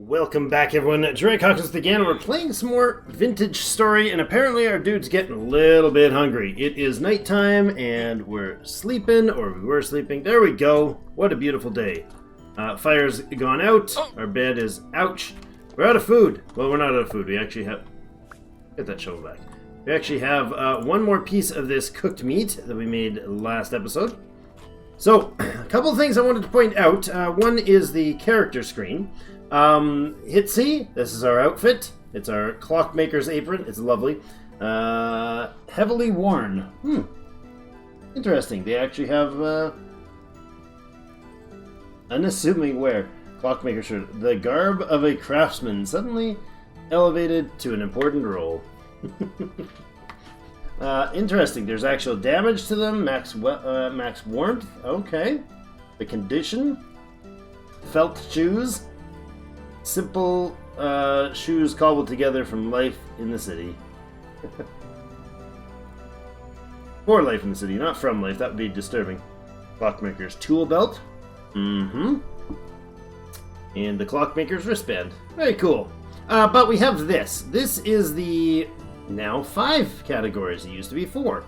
Welcome back, everyone. Drake Hawkins again. We're playing some more Vintage Story, and apparently our dude's getting a little bit hungry. It is nighttime, and we're sleeping, or we were sleeping. There we go. What a beautiful day. Fire's gone out. Our bed is... Ouch. We're out of food. Well, we're not out of food. We actually have... Get that shovel back. We actually have one more piece of this cooked meat that we made last episode. So, a couple of things I wanted to point out. One is the character screen. Hit C, this is our outfit. It's our Clockmakers apron. It's lovely. Heavily worn. Interesting. They actually have, unassuming wear. Clockmaker shirt. The garb of a craftsman suddenly elevated to an important role. Interesting. There's actual damage to them. Max warmth. Okay. The condition. Felt shoes. Simple shoes cobbled together from life in the city. For life in the city, not from life. That would be disturbing. Clockmaker's tool belt. And the Clockmaker's wristband. Very cool. But we have this. This is the now 5 categories. It used to be 4.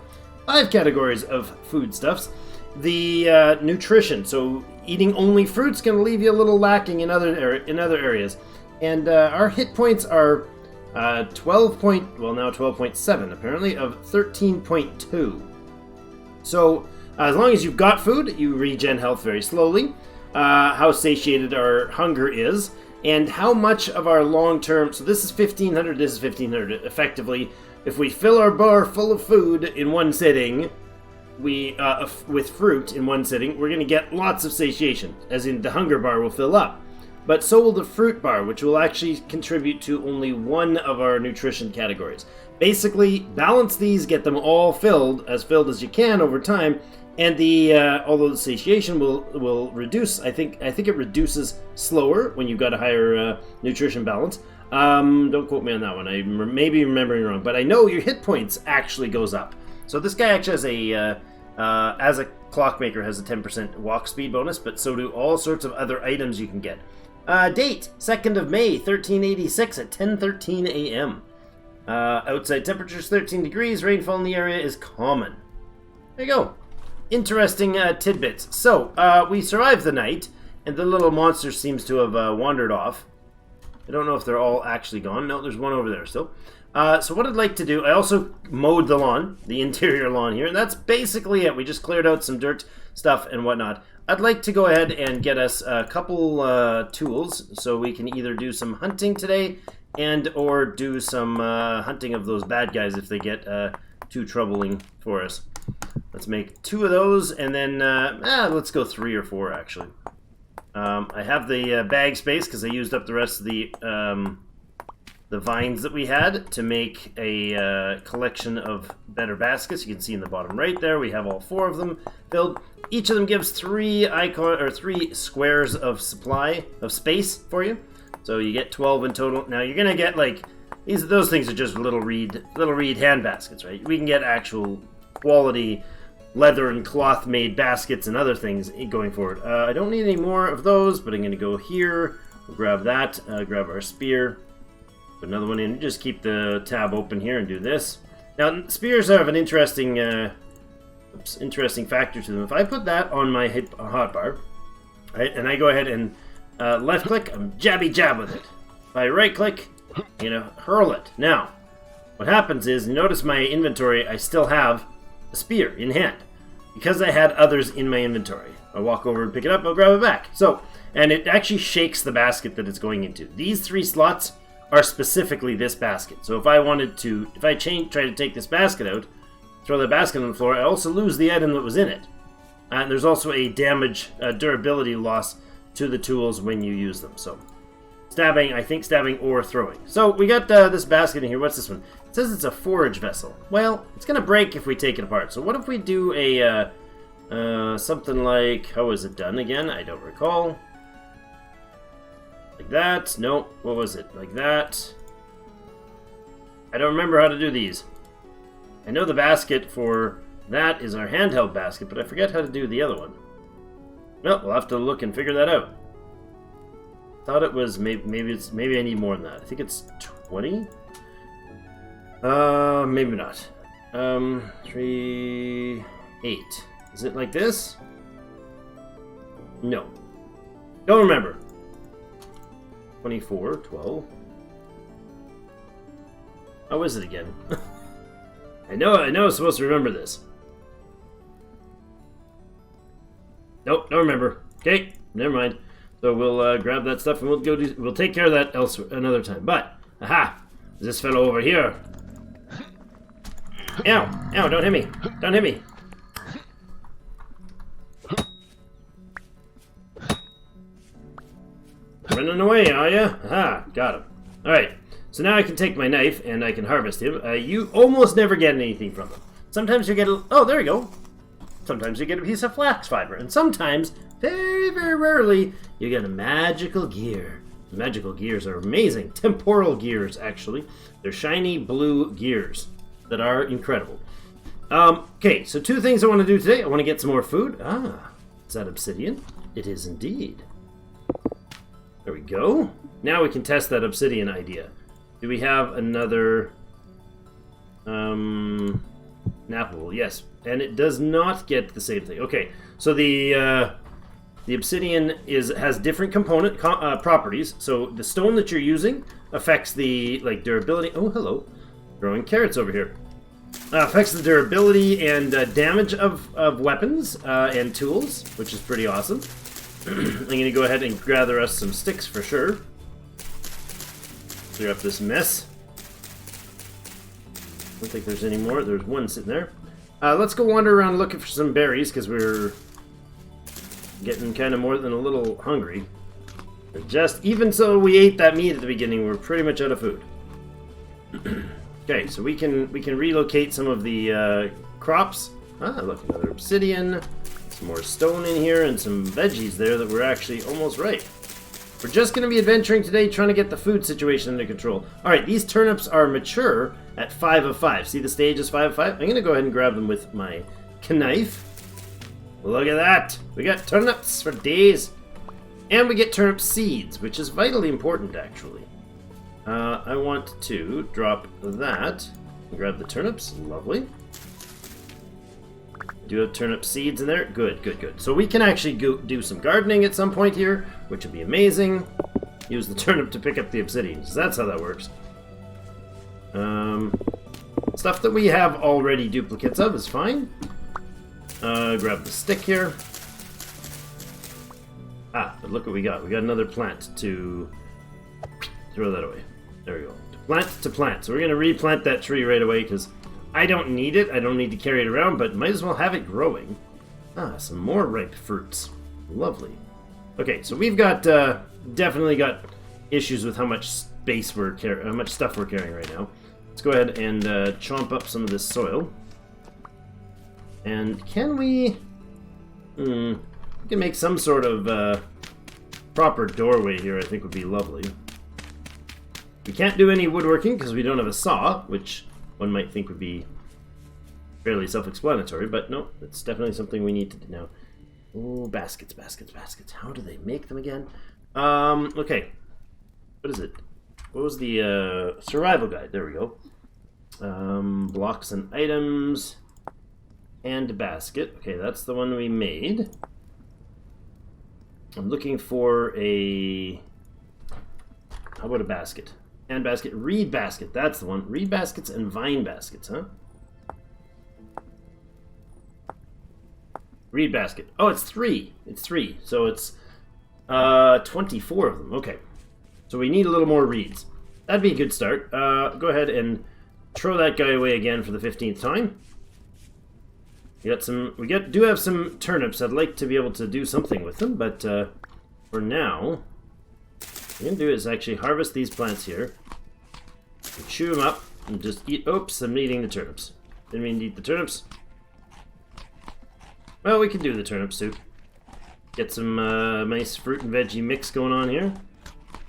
5 categories of foodstuffs. The nutrition. So eating only fruit's going to leave you a little lacking in other areas. And our hit points are 12.7 apparently of 13.2. So as long as you've got food, you regen health very slowly. How satiated our hunger is, and how much of our long-term... So this is 1,500, this is 1,500. Effectively, if we fill our bar full of food in one sitting... with fruit in one sitting, we're going to get lots of satiation, as in the hunger bar will fill up. But so will the fruit bar, which will actually contribute to only one of our nutrition categories. Basically, balance these, get them all filled as you can over time, and although the satiation will reduce, I think it reduces slower when you've got a higher nutrition balance. Don't quote me on that one. I may be remembering wrong, but I know your hit points actually goes up. So this guy actually has as a clockmaker, has a 10% walk speed bonus, but so do all sorts of other items you can get. Date, 2nd of May, 1386 at 10:13 a.m. Outside temperatures 13 degrees, rainfall in the area is common. There you go. Interesting tidbits. So, we survived the night, and the little monster seems to have wandered off. I don't know if they're all actually gone. No, there's one over there still. So what I'd like to do, I also mowed the lawn, the interior lawn here, and that's basically it. We just cleared out some dirt stuff and whatnot. I'd like to go ahead and get us a couple tools so we can either do some hunting today and or do some hunting of those bad guys if they get too troubling for us. Let's make 2 of those, and then let's go 3 or 4 actually. I have the bag space because I used up the rest of the vines that we had to make a collection of better baskets. You can see in the bottom right there, we have all 4 of them filled. Each of them gives 3 squares of space for you. So you get 12 in total. Now you're gonna get like those things are just little reed hand baskets, right? We can get actual quality leather and cloth made baskets and other things going forward. I don't need any more of those, but I'm gonna go here. We'll grab that. Grab our spear. Put another one in. Just keep the tab open here and do this. Now, spears have an interesting factor to them. If I put that on my hotbar, right, and I go ahead and left click, I'm jabby jab with it. If I right click, hurl it. Now, what happens is, notice my inventory, I still have a spear in hand because I had others in my inventory. I'll walk over and pick it up, I'll grab it back. So, and it actually shakes the basket that it's going into. These 3 slots are specifically this basket. So if I try to take this basket out, throw the basket on the floor, I also lose the item that was in it. And there's also a durability loss to the tools when you use them. So stabbing or throwing. So we got this basket in here. What's this one? It says it's a forage vessel. Well, it's going to break if we take it apart. So what if we do a something like, how was it done again? I don't recall. Like that. No. What was it? Like that. I don't remember how to do these. I know the basket for that is our handheld basket, but I forget how to do the other one. Well, we'll have to look and figure that out. thought it was maybe I need more than that. I think it's 20. Maybe not. 3, 8. Is it like this? No. Don't remember. 24, 12. How is it again? I know I'm supposed to remember this. Nope, don't remember. Okay, never mind. So we'll grab that stuff and we'll take care of that another time. But, aha! This fellow over here. Ow! Ow, don't hit me! Don't hit me! Running away, are ya? Aha, got him. Alright, so now I can take my knife and I can harvest him. You almost never get anything from him. Sometimes you get oh, there you go. Sometimes you get a piece of flax fiber. And sometimes, very, very rarely, you get a magical gear. The magical gears are amazing. Temporal gears, actually. They're shiny blue gears that are incredible. Okay, so 2 things I want to do today. I want to get some more food. Ah, is that obsidian? It is indeed. There we go. Now we can test that obsidian idea. Do we have another Napple? Yes, and it does not get the same thing. Okay, so the obsidian has different component properties. So the stone that you're using affects the durability. Oh, hello, growing carrots over here. Affects the durability and damage of weapons and tools, which is pretty awesome. I'm going to go ahead and gather us some sticks for sure. Clear up this mess. I don't think there's any more. There's one sitting there. Let's go wander around looking for some berries because we're getting kind of more than a little hungry. Even so we ate that meat at the beginning, we're pretty much out of food. Okay, so we can relocate some of the crops. Ah, look, another obsidian. Some more stone in here and some veggies there that were actually almost right. We're just going to be adventuring today, trying to get the food situation under control. Alright, these turnips are mature at 5 of 5. See the stage is 5 of 5? I'm going to go ahead and grab them with my knife. Look at that! We got turnips for days. And we get turnip seeds, which is vitally important, actually. I want to drop that. Grab the turnips. Lovely. Do have turnip seeds in there. Good, good, good. So we can actually do some gardening at some point here, which would be amazing. Use the turnip to pick up the obsidian. So that's how that works. Stuff that we have already duplicates of is fine. Grab the stick here. Ah, but look what we got. We got another plant to throw that away. There we go. Plant to plant. So we're going to replant that tree right away because I don't need it. I don't need to carry it around, but might as well have it growing. Ah, some more ripe fruits. Lovely. Okay, so we've got definitely got issues with how much space how much stuff we're carrying right now. Let's go ahead and chomp up some of this soil. And can we? We can make some sort of proper doorway here. I think would be lovely. We can't do any woodworking because we don't have a saw, which one might think would be fairly self-explanatory, but no, it's definitely something we need to do now. Oh, baskets, baskets, baskets. How do they make them again? Okay. What is it? What was the survival guide? There we go. Blocks and items and basket. Okay, that's the one we made. I'm looking for a... How about a basket? And basket, reed basket, that's the one. Reed baskets and vine baskets, huh? Reed basket. Oh, it's 3. It's 3. So it's 24 of them. Okay. So we need a little more reeds. That'd be a good start. Go ahead and throw that guy away again for the 15th time. We do have some turnips. I'd like to be able to do something with them, but for now, what I'm going to do is actually harvest these plants here, and chew them up, and just eat... Oops, I'm eating the turnips. Didn't mean to eat the turnips. Well, we can do the turnip soup. Get some nice fruit and veggie mix going on here.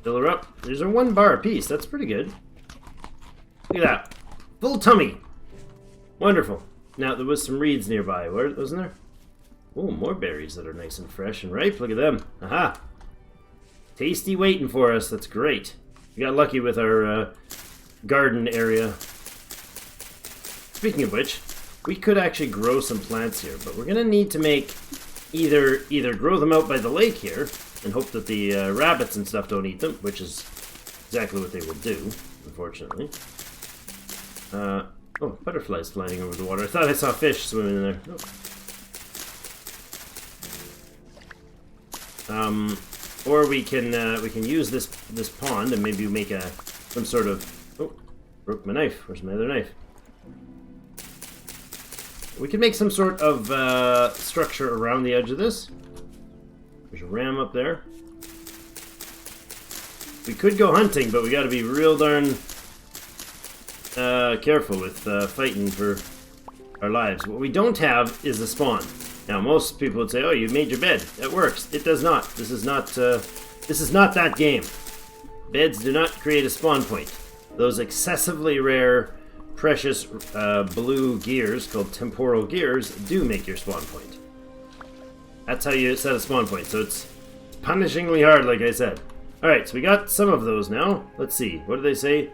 Fill her up. There's a 1 bar apiece. That's pretty good. Look at that. Full tummy. Wonderful. Now, there was some reeds nearby, wasn't there? Oh, more berries that are nice and fresh and ripe. Look at them. Aha. Tasty waiting for us. That's great. We got lucky with our garden area. Speaking of which, we could actually grow some plants here, but we're going to need to make either grow them out by the lake here and hope that the rabbits and stuff don't eat them, which is exactly what they will do, unfortunately. Oh, butterflies flying over the water. I thought I saw fish swimming in there. Oh. Or we can use this pond and maybe make some sort of... Oh, broke my knife. Where's my other knife? We can make some sort of structure around the edge of this. There's a ram up there. We could go hunting, but we got to be real darn careful with fighting for our lives. What we don't have is a spawn. Now, most people would say, "Oh, you made your bed. That works." It does not. This is not that game. Beds do not create a spawn point. Those excessively rare, precious blue gears called temporal gears do make your spawn point. That's how you set a spawn point. So it's punishingly hard, like I said. All right, so we got some of those now. Let's see. What do they say?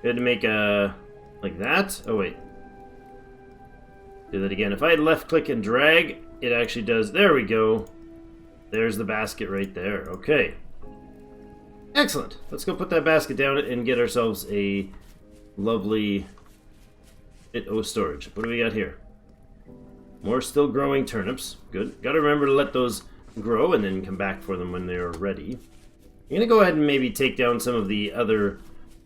We had to make a like that. Oh wait. Do that again. If I left click and drag, it actually does. There we go. There's the basket right there. Okay. Excellent. Let's go put that basket down and get ourselves a lovely storage. What do we got here? More still growing turnips. Good. Got to remember to let those grow and then come back for them when they're ready. I'm going to go ahead and maybe take down some of the other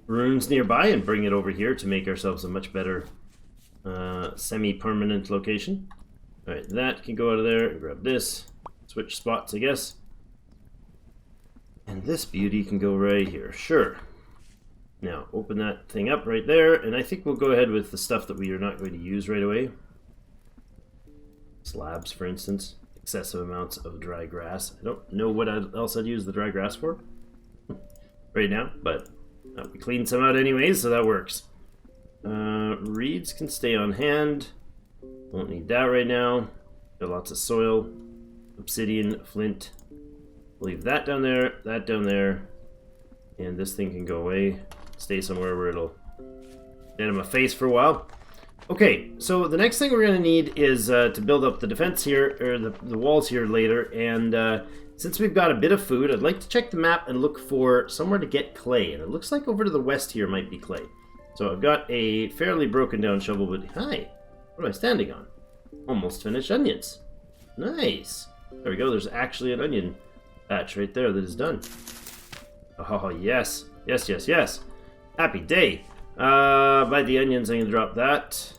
runes nearby and bring it over here to make ourselves a much better semi-permanent location. Alright, that can go out of there and grab this. Switch spots, I guess. And this beauty can go right here. Sure. Now, open that thing up right there, and I think we'll go ahead with the stuff that we are not going to use right away. Slabs, for instance. Excessive amounts of dry grass. I don't know what else I'd use the dry grass for right now, but we cleaned some out anyways, so that works. Reeds can stay on hand. Won't need that right now. Got lots of soil. Obsidian, flint. Leave that down there, and this thing can go away. Stay somewhere where it'll get in my face for a while. Okay, so the next thing we're going to need is to build up the defense here, or the walls here later, and since we've got a bit of food, I'd like to check the map and look for somewhere to get clay, and it looks like over to the west here might be clay. So I've got a fairly broken down shovel, but hi, what am I standing on? Almost finished onions. Nice. There we go, there's actually an onion patch right there that is done. Oh, yes. Yes, yes, yes. Happy day. By the onions, I'm going to drop that.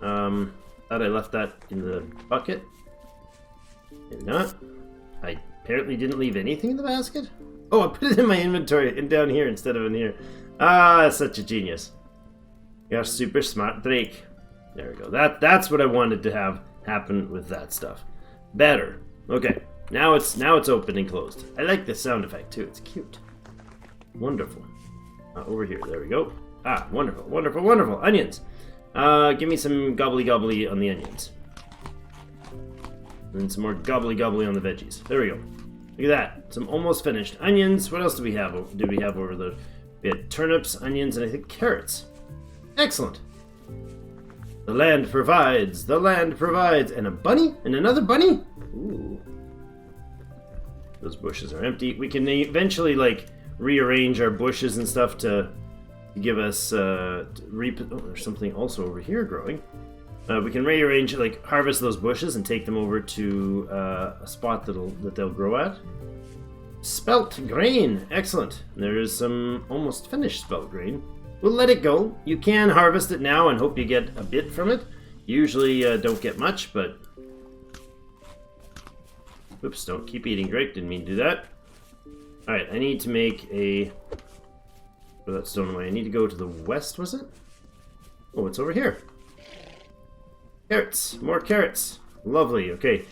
Thought I left that in the bucket. Maybe not. I apparently didn't leave anything in the basket. Oh, I put it in my inventory and down here instead of in here. Ah, such a genius. You're super smart, Drake. There we go. That's what I wanted to have happen with that stuff. Better. Okay. Now it's open and closed. I like the sound effect too. It's cute. Wonderful. Over here. There we go. Ah, wonderful, wonderful, wonderful. Onions. Give me some gobbly on the onions. And some more gobbly on the veggies. There we go. Look at that. Some almost finished onions. What else do we have? Did we have over there? We had turnips, onions, and I think carrots. Excellent. The land provides. The land provides. And a bunny? And another bunny? Ooh. Those bushes are empty. We can eventually, like, rearrange our bushes and stuff to give us oh, there's something also over here growing. We can rearrange, like, harvest those bushes and take them over to a spot that they'll grow at. Spelt grain, excellent. There is some almost finished spelt grain. We'll let it go. You can harvest it now and hope you get a bit from it. Usually don't get much, but oops, don't keep eating grape. Didn't mean to do that. Alright, I need to make a... Throw that stone away. I need to go to the west, was it? Oh, it's over here. Carrots. More carrots. Lovely. Okay.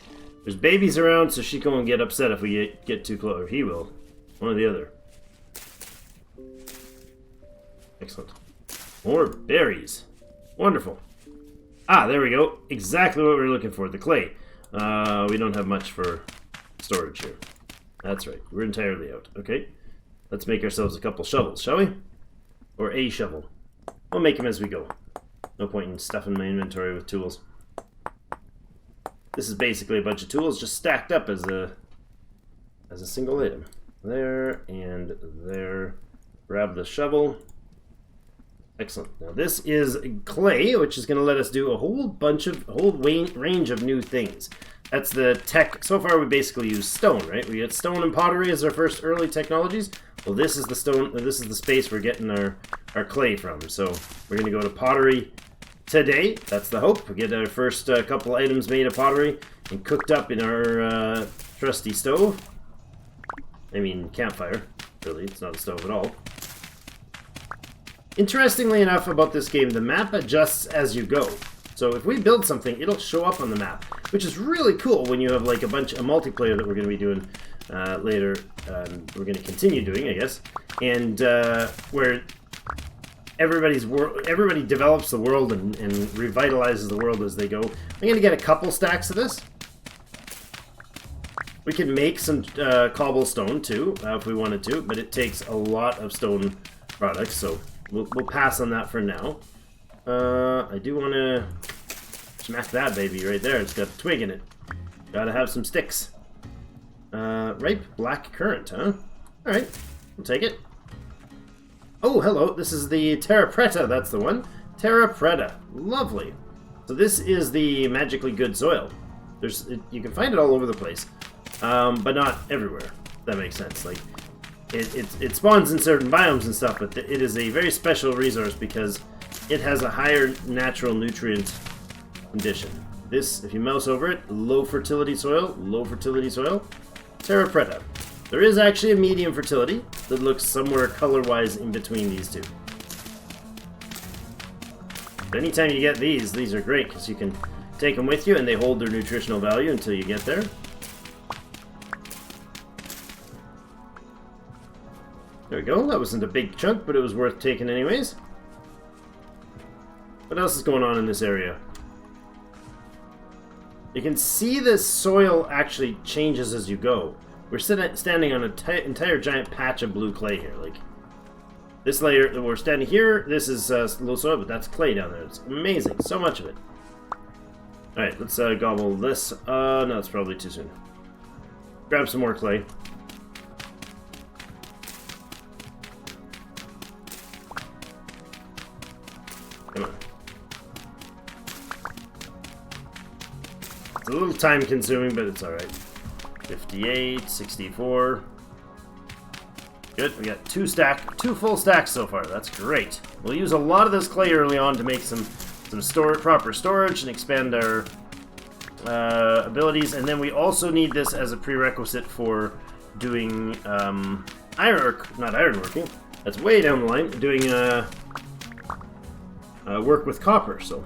There's babies around, so she won't get upset if we get too close. Or he will. One or the other. Excellent. More berries. Wonderful. Ah, there we go. Exactly what we were looking for. The clay. We don't have much for storage here. That's right. We're entirely out. Okay. Let's make ourselves a couple shovels, shall we? Or a shovel. We'll make them as we go. No point in stuffing my inventory with tools. This is basically a bunch of tools just stacked up as a single item. There and there. Grab the shovel. Excellent. Now this is clay, which is going to let us do a whole range of new things. That's the tech. So far we basically use stone, right? We get stone and pottery as our first early technologies. Well, this is the stone. This is the space we're getting our clay from. So we're going to go to pottery today. That's the hope. We get our first couple items made of pottery and cooked up in our trusty stove. I mean campfire. Really, it's not a stove at all. Interestingly enough about this game, the map adjusts as you go. So if we build something, it'll show up on the map, which is really cool when you have like a multiplayer that we're going to be doing later. We're going to continue doing, I guess, and where everybody develops the world and revitalizes the world as they go. I'm going to get a couple stacks of this. We can make some cobblestone too if we wanted to, but it takes a lot of stone products, so we'll pass on that for now. I do want to smack that baby right there. It's got a twig in it. Gotta have some sticks. Ripe black currant, huh? Alright, we'll take it. Oh, hello. This is the Terra Preta. That's the one. Terra Preta. Lovely. So this is the magically good soil. You can find it all over the place, but not everywhere. If that makes sense. Like it spawns in certain biomes and stuff, but it is a very special resource because it has a higher natural nutrient condition. This, if you mouse over it, low fertility soil, Terra Preta. There is actually a medium fertility that looks somewhere color-wise in between these two. But anytime you get these are great because you can take them with you and they hold their nutritional value until you get there. There we go. That wasn't a big chunk, but it was worth taking anyways. What else is going on in this area? You can see the soil actually changes as you go. We're standing on an entire giant patch of blue clay here. Like this layer that we're standing here, this is low soil, but that's clay down there. It's amazing. So much of it. Alright, let's gobble this. No, it's probably too soon. Grab some more clay. Come on. It's a little time consuming, but it's alright. 58, 64. Good, we got two full stacks so far. That's great. We'll use a lot of this clay early on to make some proper storage and expand our abilities, and then we also need this as a prerequisite for doing ironworking. That's way down the line. Doing work with copper. So,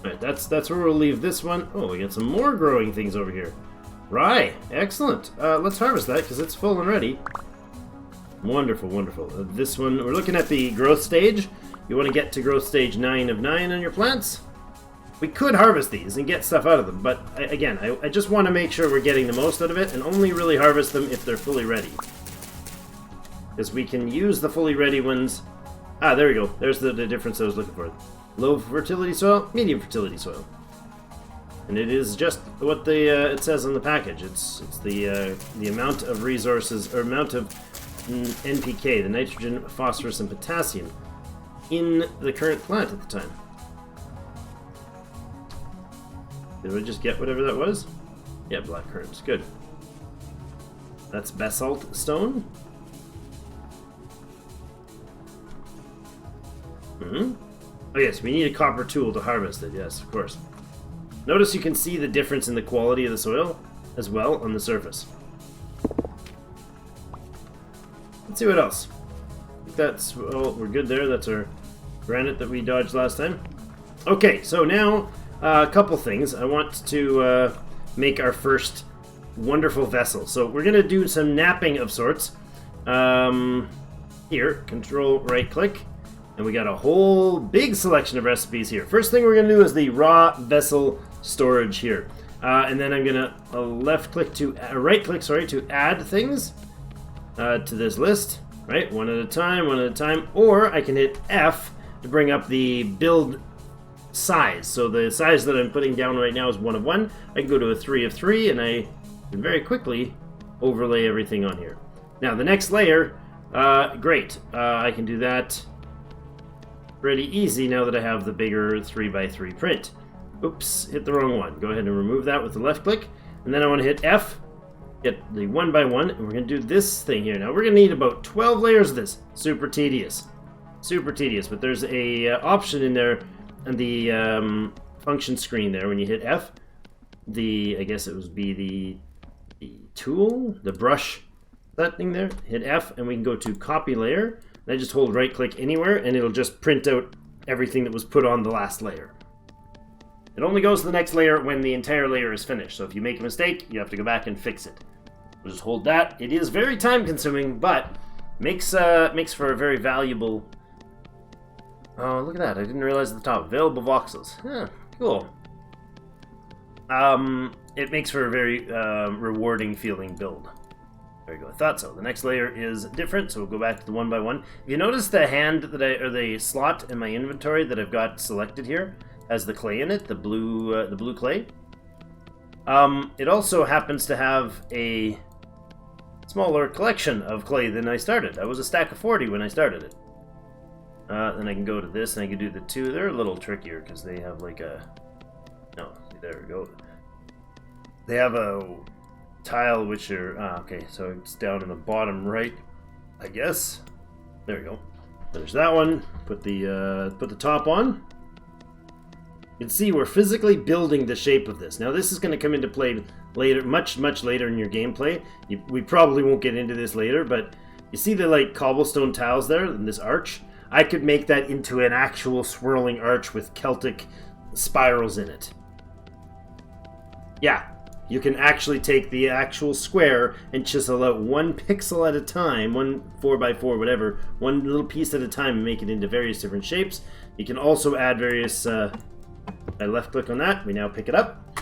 alright, that's where we'll leave this one. Oh, we got some more growing things over here. Rye, excellent. Let's harvest that because it's full and ready. Wonderful, wonderful. This one, we're looking at the growth stage. You want to get to growth stage 9 of 9 on your plants. We could harvest these and get stuff out of them, but again, I just want to make sure we're getting the most out of it and only really harvest them if they're fully ready. Because we can use the fully ready ones. Ah, there we go. There's the difference I was looking for. Low fertility soil, medium fertility soil. And it is just what it says on the package. It's the amount of resources, or amount of NPK, the nitrogen, phosphorus, and potassium in the current plant at the time. Did I just get whatever that was? Yeah, black currants. Good. That's Basalt Stone. Oh yes, we need a copper tool to harvest it. Yes, of course. Notice you can see the difference in the quality of the soil as well on the surface. Let's see what else. That's, well, we're good there. That's our granite that we dodged last time. Okay, so now a couple things. I want to make our first wonderful vessel. So we're going to do some napping of sorts. Here, control right click. And we got a whole big selection of recipes here. First thing we're going to do is the raw vessel storage here. And then I'm gonna right click, sorry, to add things to this list. Right, one at a time, or I can hit F to bring up the build size. So the size that I'm putting down right now is 1 of 1. I can go to a 3 of 3, and I can very quickly overlay everything on here. Now the next layer, great. I can do that pretty easy now that I have the bigger 3x3 print. Oops, hit the wrong one. Go ahead and remove that with the left click, and then I want to hit F. Get the 1x1, and we're going to do this thing here. Now, we're going to need about 12 layers of this. Super tedious. Super tedious, but there's a option in there on the function screen there when you hit F. I guess it would be the tool, the brush, that thing there. Hit F, and we can go to copy layer. And I just hold right-click anywhere, and it'll just print out everything that was put on the last layer. It only goes to the next layer when the entire layer is finished. So if you make a mistake, you have to go back and fix it. We'll just hold that. It is very time consuming, but makes for a very valuable... Oh, look at that. I didn't realize at the top. Available voxels. Huh, cool. It makes for a very rewarding feeling build. There you go. I thought so. The next layer is different, so we'll go back to the 1x1. If you notice the hand or the slot in my inventory that I've got selected here has the clay in it, the blue clay. It also happens to have a smaller collection of clay than I started. I was a stack of 40 when I started it. Then I can go to this and I can do the 2. They're a little trickier because they have like a... No, see, there we go. They have a tile which are... okay, so it's down in the bottom right, I guess. There we go. There's that one. Put the top on. You can see we're physically building the shape of this. Now this is going to come into play later, much later in your gameplay. We probably won't get into this later, but you see the like cobblestone tiles there in this arch? I could make that into an actual swirling arch with Celtic spirals in it. Yeah, you can actually take the actual square and chisel out 1 pixel at a time, 1 4x4, whatever, 1 little piece at a time and make it into various different shapes. You can also add various... I left click on that, we now pick it up.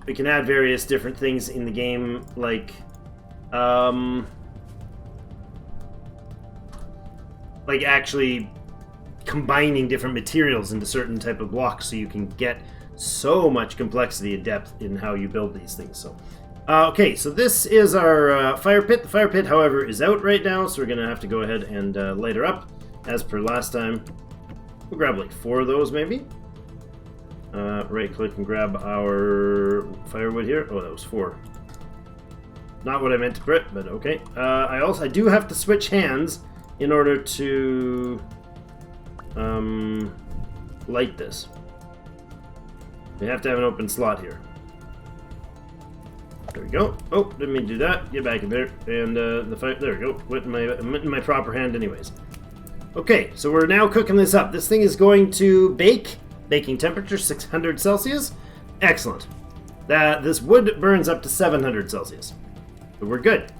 We can add various different things in the game, like actually combining different materials into certain type of blocks, so you can get so much complexity and depth in how you build these things. So, okay, so this is our fire pit. The fire pit, however, is out right now, so we're going to have to go ahead and light her up, as per last time. We'll grab like 4 of those, maybe. Right click and grab our firewood here. Oh, that was 4. Not what I meant to print, but okay. I do have to switch hands in order to light this. We have to have an open slot here. There we go. Oh, didn't mean to do that. Get back in there. And the fire. There we go. With my proper hand, anyways. Okay, so we're now cooking this up. This thing is going to bake. Baking temperature 600 Celsius. Excellent. This wood burns up to 700 Celsius. So we're good.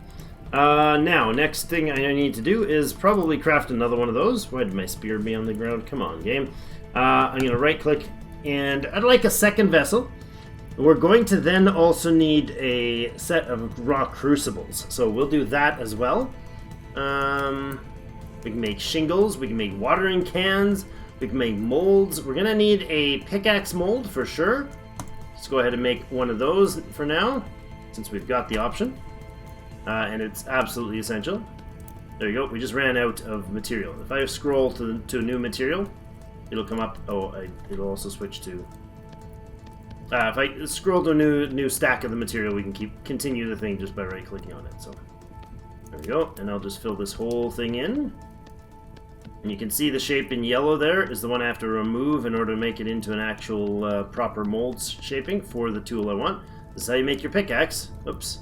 Now, next thing I need to do is probably craft another one of those. Why did my spear be on the ground? Come on, game. I'm going to right-click, and I'd like a second vessel. We're going to then also need a set of raw crucibles. So we'll do that as well. We can make shingles. We can make watering cans. We can make molds. We're going to need a pickaxe mold for sure. Let's go ahead and make one of those for now, since we've got the option. And it's absolutely essential. There you go. We just ran out of material. If I scroll to a new material, it'll come up. Oh, it'll also switch to... if I scroll to a new stack of the material, we can continue the thing just by right-clicking on it. So there we go. And I'll just fill this whole thing in. And you can see the shape in yellow there is the one I have to remove in order to make it into an actual proper mold shaping for the tool I want. This is how you make your pickaxe. Oops.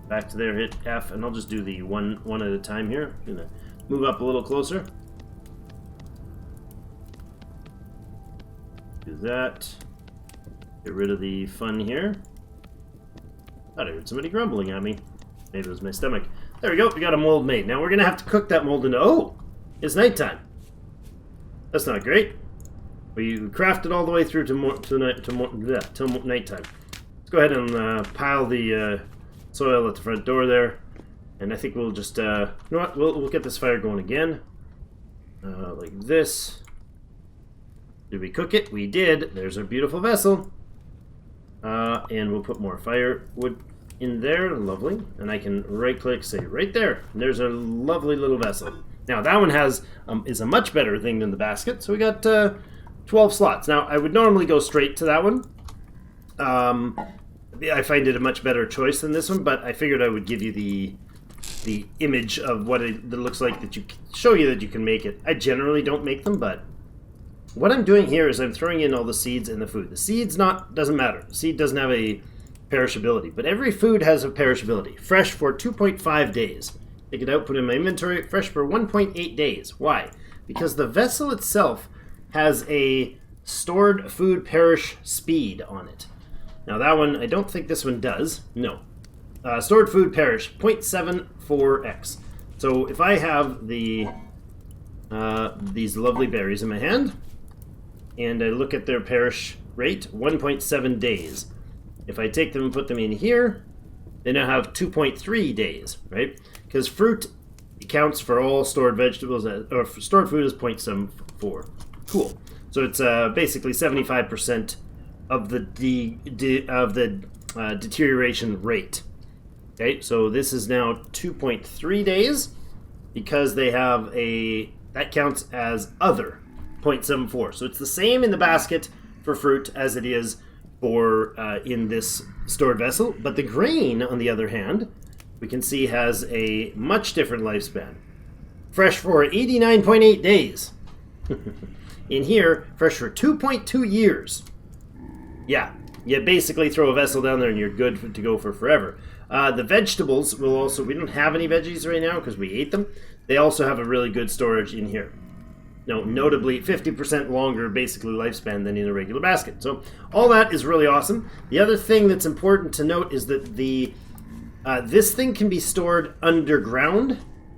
Back to there, hit F, and I'll just do the one at a time here. I'm gonna move up a little closer. Do that. Get rid of the fun here. Thought I heard somebody grumbling at me. Maybe it was my stomach. There we go, we got a mold made. Now we're gonna have to cook that mold into... Oh! It's nighttime. That's not great. We crafted all the way through till nighttime. Let's go ahead and pile the soil at the front door there. And I think we'll just, you know what, we'll get this fire going again. Like this. Did we cook it? We did. There's our beautiful vessel. And we'll put more firewood in there. Lovely. And I can right-click, say right there. And there's a lovely little vessel. Now, that one is a much better thing than the basket. So we got 12 slots. Now, I would normally go straight to that one. I find it a much better choice than this one, but I figured I would give you the image of what it looks like, that show you that you can make it. I generally don't make them, but what I'm doing here is I'm throwing in all the seeds and the food. The seeds doesn't matter. The seed doesn't have a perishability, but every food has a perishability. Fresh for 2.5 days. Take it out, put it in my inventory. Fresh for 1.8 days. Why? Because the vessel itself has a stored food perish speed on it. Now that one, I don't think this one does. No. Stored food perish, 0.74x. So if I have these lovely berries in my hand, and I look at their perish rate, 1.7 days. If I take them and put them in here, they now have 2.3 days, right? Because fruit counts for all stored vegetables, or stored food is 0.74. Cool. So it's basically 75% of the deterioration rate. Okay, so this is now 2.3 days because they have that counts as other 0.74. So it's the same in the basket for fruit as it is for in this stored vessel. But the grain, on the other hand, we can see has a much different lifespan. Fresh for 89.8 days. In here, fresh for 2.2 years. Yeah, you basically throw a vessel down there and you're good to go for forever. The vegetables will also, we don't have any veggies right now because we ate them. They also have a really good storage in here. No, notably 50% longer basically lifespan than in a regular basket. So all that is really awesome. The other thing that's important to note is that this thing can be stored underground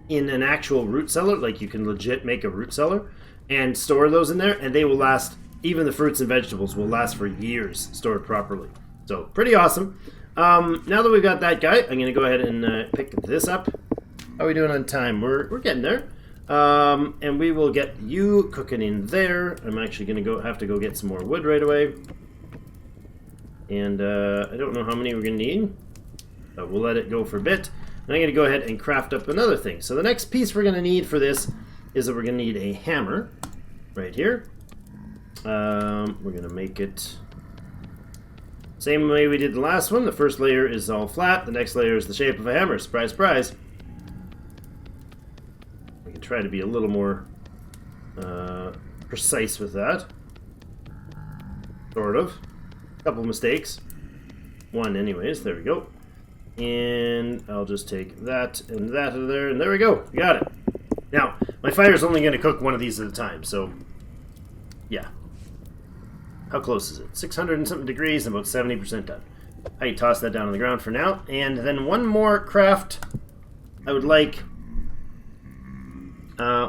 in an actual root cellar. Like you can legit make a root cellar and store those in there, and they will last, even the fruits and vegetables will last for years stored properly. So pretty awesome. Now that we've got that guy, I'm going to go ahead and pick this up. How are we doing on time? We're getting there. And we will get you cooking in there. I'm actually going to have to go get some more wood right away. And I don't know how many we're going to need, but we'll let it go for a bit. And I'm going to go ahead and craft up another thing. So the next piece we're going to need for this is that we're going to need a hammer right here. We're going to make it same way we did the last one. The first layer is all flat. The next layer is the shape of a hammer. Surprise, surprise. We can try to be a little more precise with that. Sort of. A couple mistakes. One anyways. There we go. And I'll just take that and that out of there. And there we go. We got it. Now, my fire is only going to cook one of these at a time. So, yeah. How close is it? 600 and something degrees and about 70% done. I toss that down on the ground for now. And then one more craft I would like.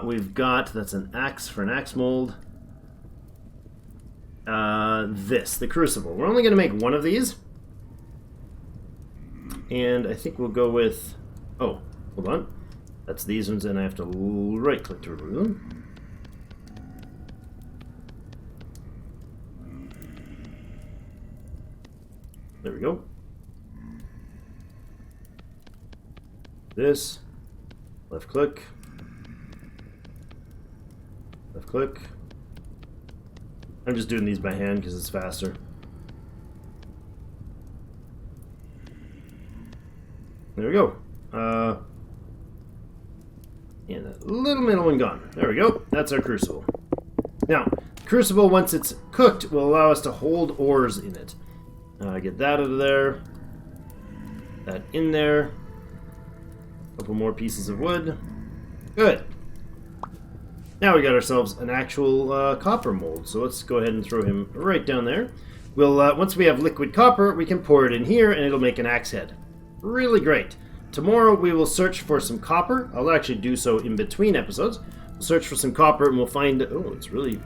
We've got, that's an axe for an axe mold. The crucible. We're only going to make one of these. And I think we'll go with, oh, hold on. That's these ones, and I have to right click to remove them. There we go. This. Left click. Left click. I'm just doing these by hand because it's faster. There we go. And that little middle one gone. There we go. That's our crucible. Now, crucible, once it's cooked, will allow us to hold ores in it. Get that out of there. That in there. A couple more pieces of wood. Good. Now we got ourselves an actual copper mold. So let's go ahead and throw him right down there. We'll once we have liquid copper, we can pour it in here and it'll make an axe head. Really great. Tomorrow we will search for some copper. I'll actually do so in between episodes. We'll search for some copper and we'll find... Oh, it's really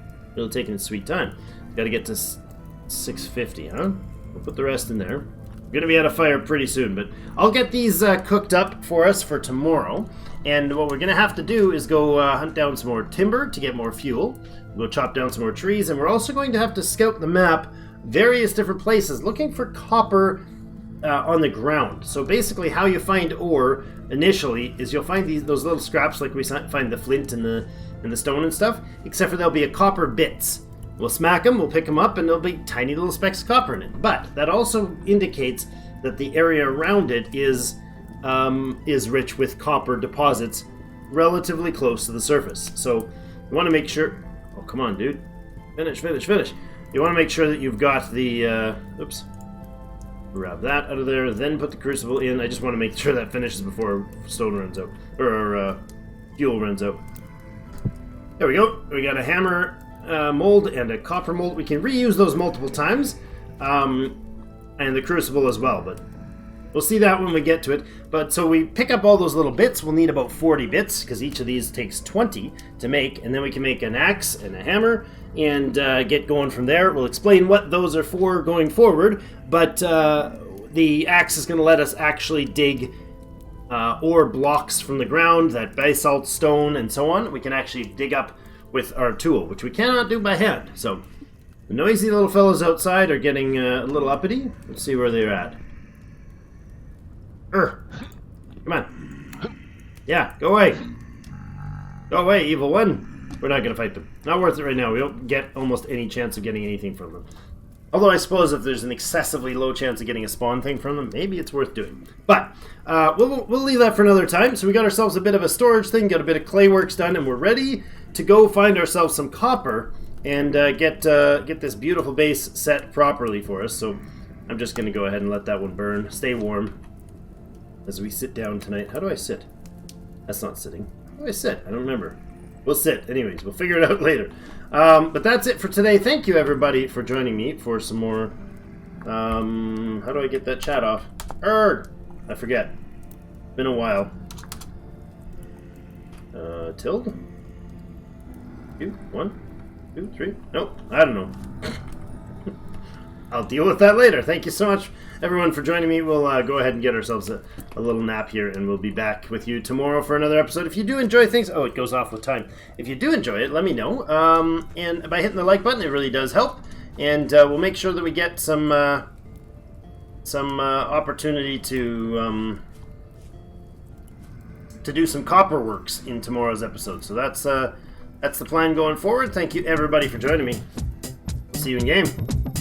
taking its sweet time. Got to get to 650, huh? We'll put the rest in there. We're going to be out of fire pretty soon, but I'll get these cooked up for us for tomorrow. And what we're going to have to do is go hunt down some more timber to get more fuel. We'll chop down some more trees, and we're also going to have to scout the map, various different places, looking for copper on the ground. So basically how you find ore initially is you'll find those little scraps like we find the flint and the stone and stuff, except for there'll be a copper bits. We'll smack them, we'll pick them up, and there'll be tiny little specks of copper in it. But that also indicates that the area around it is rich with copper deposits relatively close to the surface. So you want to make sure... Oh, come on, dude. Finish. You want to make sure that you've got the... Oops. Grab that out of there, then put the crucible in. I just want to make sure that finishes before stone runs out. Or fuel runs out. There we go. We got a hammer mold and a copper mold. We can reuse those multiple times. And the crucible as well, but we'll see that when we get to it. But so we pick up all those little bits. We'll need about 40 bits, because each of these takes 20 to make, and then we can make an axe and a hammer and get going from there. We'll explain what those are for going forward, but the axe is going to let us actually dig ore blocks from the ground, that basalt stone and so on. We can actually dig up with our tool, which we cannot do by hand. So the noisy little fellows outside are getting a little uppity. Let's see where they're at. Come on. Yeah, go away. Go away, evil one. We're not going to fight them. Not worth it right now. We don't get almost any chance of getting anything from them. Although I suppose if there's an excessively low chance of getting a spawn thing from them, maybe it's worth doing. But we'll leave that for another time. So we got ourselves a bit of a storage thing, got a bit of clay works done, and we're ready to go find ourselves some copper and get this beautiful base set properly for us. So I'm just going to go ahead and let that one burn. Stay warm as we sit down tonight. How do I sit? That's not sitting. How do I sit? I don't remember. We'll sit. Anyways, we'll figure it out later. But that's it for today. Thank you, everybody, for joining me for some more... how do I get that chat off? I forget. Been a while. Tilde? 2, 1, 2, 3? Nope, I don't know. I'll deal with that later. Thank you so much, everyone, for joining me. We'll go ahead and get ourselves a little nap here, and we'll be back with you tomorrow for another episode. If you do enjoy things... Oh, it goes off with time. If you do enjoy it, let me know. And by hitting the like button, it really does help. And we'll make sure that we get some opportunity to do some copper works in tomorrow's episode. So that's the plan going forward. Thank you, everybody, for joining me. See you in game.